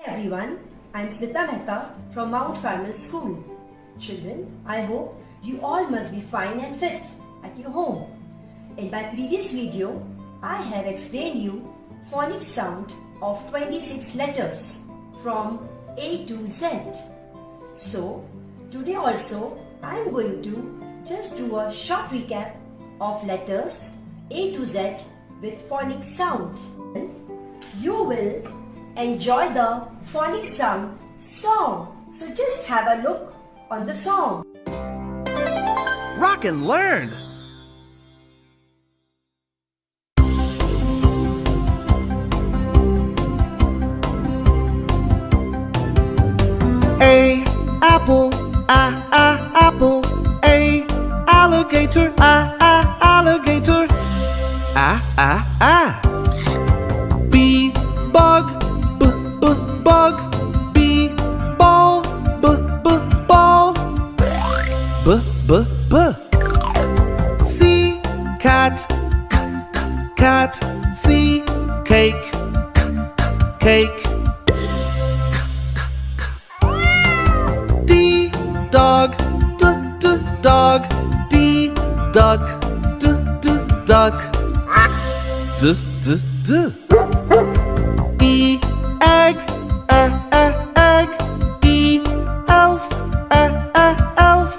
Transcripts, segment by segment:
Hi everyone, I'm Smita Mehta from Mount Carmel School. Children, I hope you all must be fine and fit at your home. In my previous video, I have explained you phonic sound of 26 letters from A to Z. So, today also I am going to just do a short recap of letters A to Z with phonic sound. You will enjoy the phonic sound song. So just have a look on the song. Rock and learn! A apple, apple. A alligator, alligator. B bug, bug. B ball, ball. B. C cat, cat. C cake, cake. D dog, dog. D duck, duck. D. E egg, egg. E elf, elf.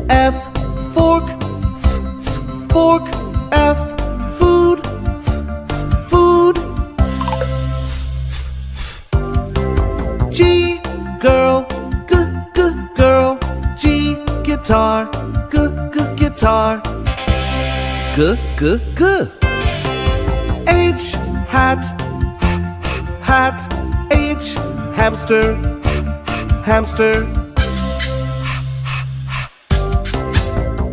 F fork, fork. F food, food. G girl, girl. G guitar, guitar. G. H hat, hat. H hamster, hamster.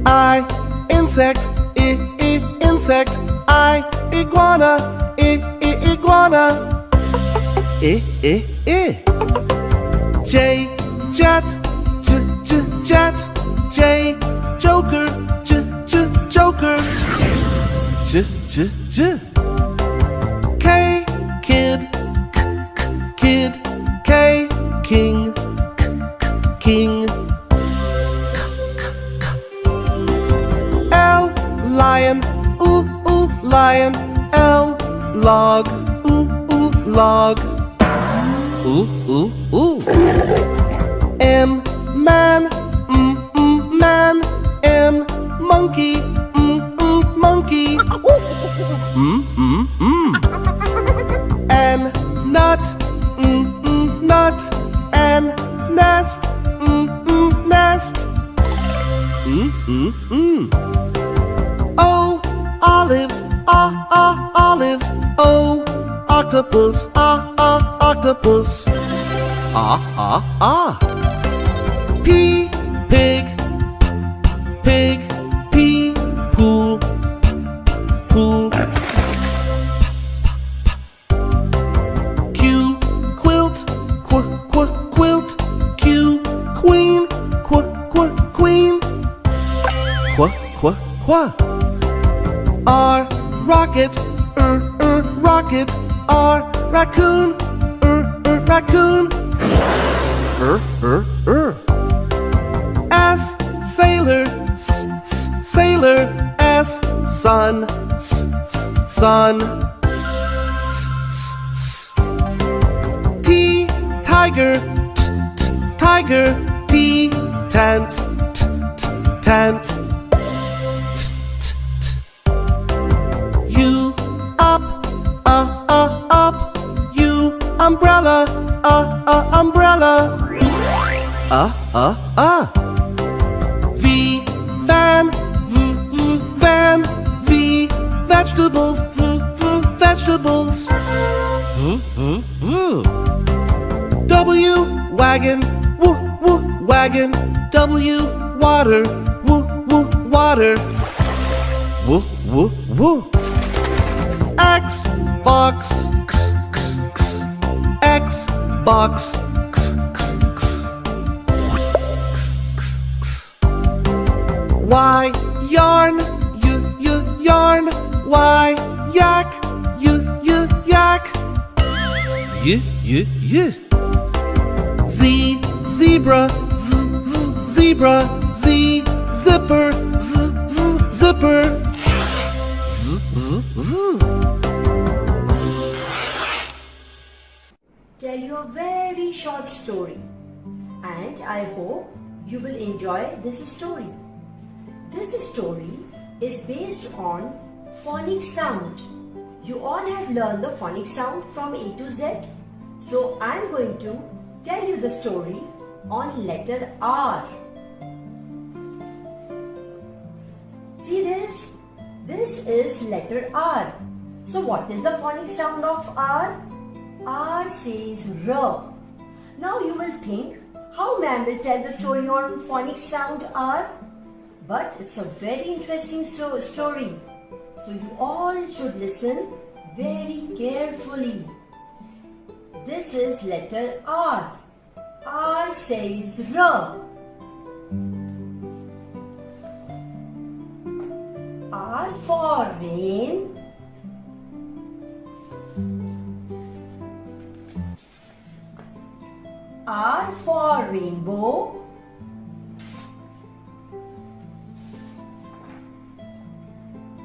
I insect, insect. I iguana, iguana. J jet, jet. J joker, joker. J. K kid, kid. K king, king. L lion, lion. L log, log. M man, man. M monkey, monkey. N nut, nut. N nest, nest. O olives, olives. O octopus, octopus. P pig, pig. P pool, pool. Q quilt, quilt. Q queen, queen. R rocket, rocket. R raccoon, raccoon. S sailor, sailor. S sun, sun. T tiger, tiger. T tent, tent. U up, up. U umbrella, umbrella. V van, van. V vegetables, vegetables. W wagon, wagon. W water, water. X box, X box. Y yarn, yarn. Y yak, y. Z, zebra, zebra. Z, zipper, zipper. Z. Tell you a very short story, and I hope you will enjoy this story. This story is based on phonic sound. You all have learned the phonic sound from A to Z. So I am going to tell you the story on letter R. See this? This is letter R. So what is the phonic sound of R? R says R. Now you will think, how ma'am will tell the story on phonic sound R? But it's a very interesting story. So you all should listen very carefully. This is letter R. R says R. R for rain. R for rainbow.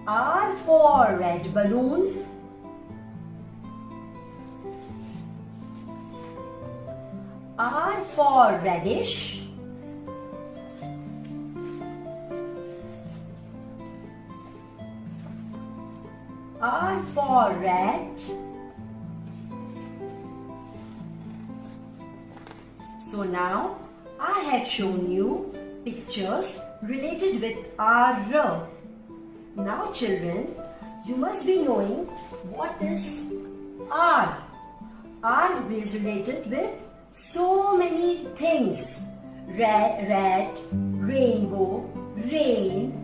R for red balloon. R for radish. R for rat. So now I have shown you pictures related with R. Now children, you must be knowing what is R. R is related with so many things. Rat, rainbow, rain,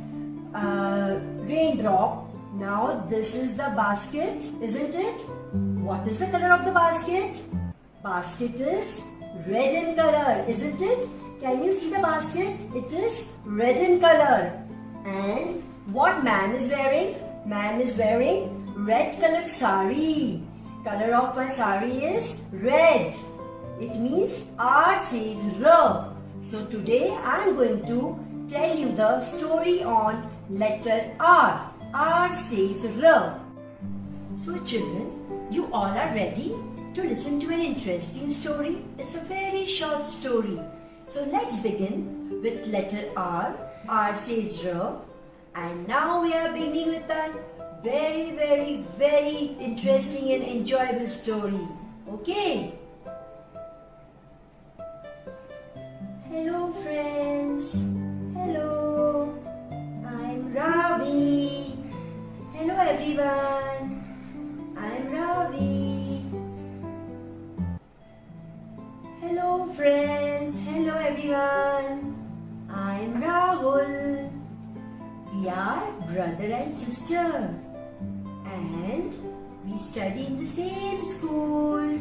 raindrop. Now this is the basket, isn't it? What is the color of the basket? Basket is red in color, isn't it? Can you see the basket? It is red in color. And what ma'am is wearing? Ma'am is wearing red color sari. Color of my sari is red. It means R says R. So today I am going to tell you the story on letter R. R says R. So children, you all are ready to listen to an interesting story. It's a very short story. So let's begin with letter R. R says R. And now we are beginning with a very interesting and enjoyable story. Okay? Hello friends. Hello. I'm Ravi. Hello everyone. I'm Ravi. Hello friends. Hello everyone. I'm Rahul. We are brother and sister, and we study in the same school.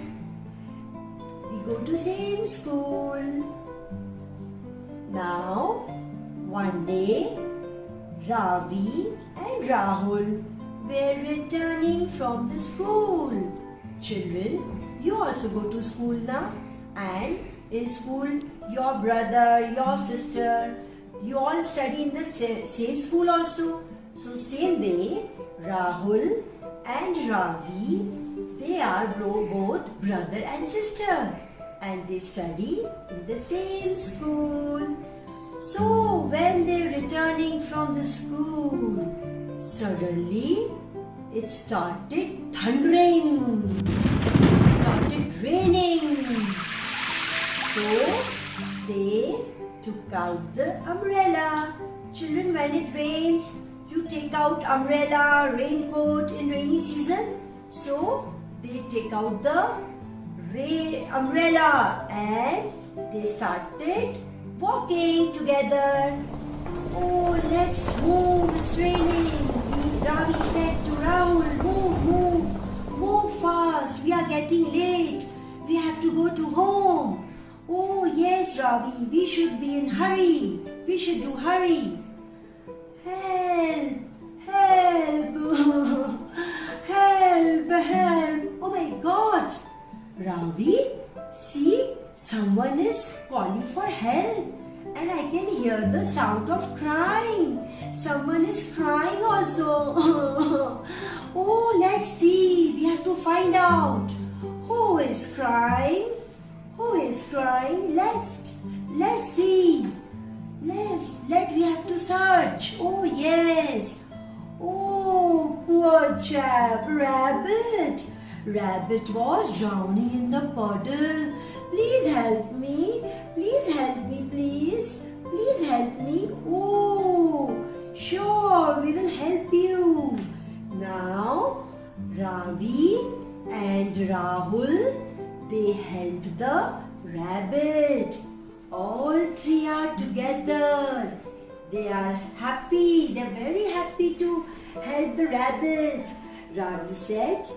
We go to same school. Now, one day, Ravi and Rahul were returning from the school. Children, you also go to school now, and in school, your brother, your sister, you all study in the same school also. So same way, Rahul and Ravi, they are both brother and sister, and they study in the same school. So when they're returning from the school, suddenly it started thundering. It started raining. So they took out the umbrella. Children, when it rains, you take out umbrella, raincoat in rainy season. So they take out the umbrella and they started walking together. Oh, let's move, it's raining. Ravi said to Rahul, move fast. We are getting late. We have to go to home. Oh yes, Ravi, we should be in hurry. We should do hurry. Help! Help! Help! Help! Oh my God! help. And I can hear the sound of crying. Someone is crying also. Oh, let's see. We have to find out. Who is crying? Who is crying? Let's see. We have to search. Oh, yes. Oh, poor chap. Rabbit. Rabbit was drowning in the puddle. Please help me. Please help me, please. Please help me. Oh, sure, we will help you. Now, Ravi and Rahul, they helped the rabbit. All three are together. They are happy. They are very happy to help the rabbit. Ravi said,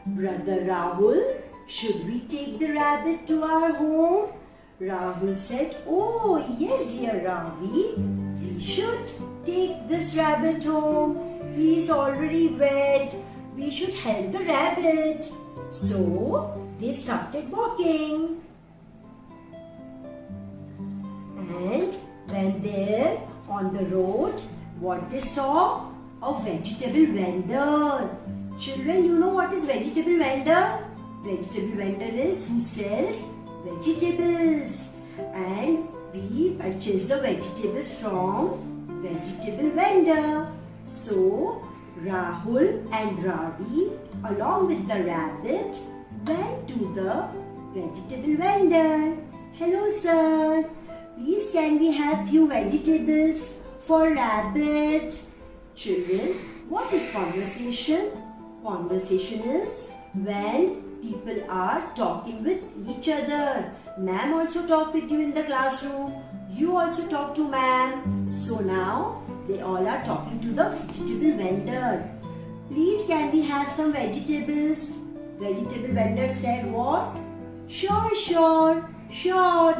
Brother Rahul, should we take the rabbit to our home? Rahul said, oh yes dear Ravi, we should take this rabbit home. He is already wet. We should help the rabbit. So they started walking. And when there on the road, what they saw? A vegetable vendor. Children, you know what is vegetable vendor? Vegetable vendor is who sells vegetables, and we purchase the vegetables from vegetable vendor. So Rahul and Ravi along with the rabbit went to the vegetable vendor. Hello sir, please can we have few vegetables for rabbit? Children, what is conversation? Conversation is when people are talking with each other. Ma'am also talk with you in the classroom. You also talk to ma'am. So now they all are talking to the vegetable vendor. Please can we have some vegetables? Vegetable vendor said what? Sure,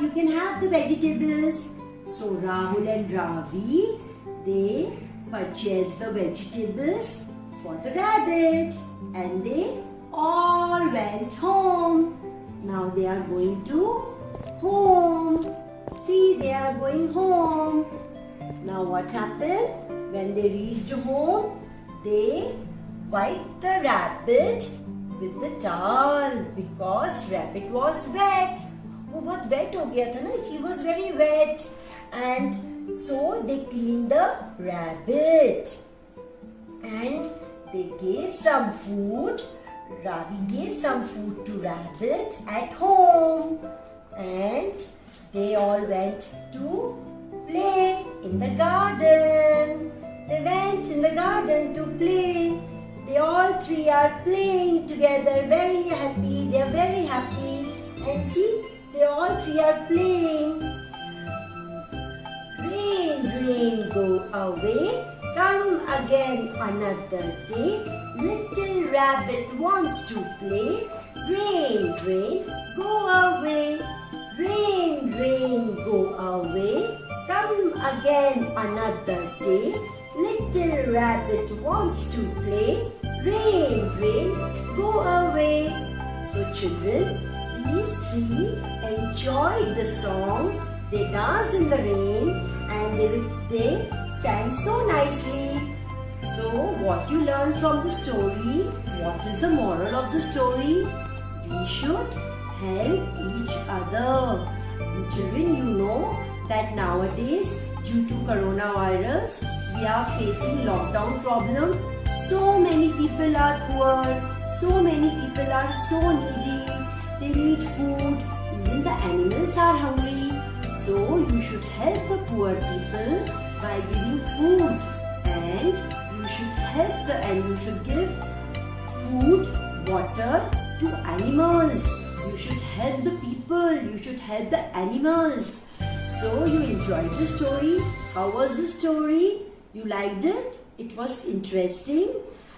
you can have the vegetables. So Rahul and Ravi, they purchased the vegetables for the rabbit and they all went home. Now they are going to home. See, they are going home. Now what happened? When they reached home, they wiped the rabbit with the towel because rabbit was wet. वो बहुत wet हो गया था ना. He was very wet, and so they cleaned the rabbit and they gave some food. Ravi gave some food to rabbit at home, and they all went to play in the garden. They went in the garden to play. They all three are playing together, very happy. They are very happy. And see, they all three are playing. Rain, rain, go away. Come again another day. Little rabbit wants to play. Rain, rain, go away. Rain, rain, go away. Come again another day. Little rabbit wants to play. Rain, rain, go away. So children, these three enjoyed the song. They danced in the rain and they sang so nicely. So what you learned from the story? What is the moral of the story? We should help each other. And children, you know that nowadays due to coronavirus we are facing lockdown problem. So many people are poor. So many people are so needy. They need food. Even the animals are hungry. So you should help the poor people by giving food, and you should help you should give food, water to animals. You should help the people. You should help the animals. So you enjoyed the story. How was the story? You liked it? It was interesting.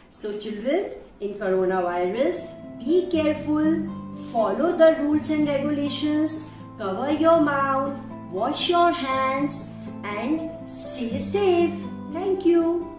So children, in coronavirus, be careful. Follow the rules and regulations. Cover your mouth. Wash your hands and stay safe. Thank you.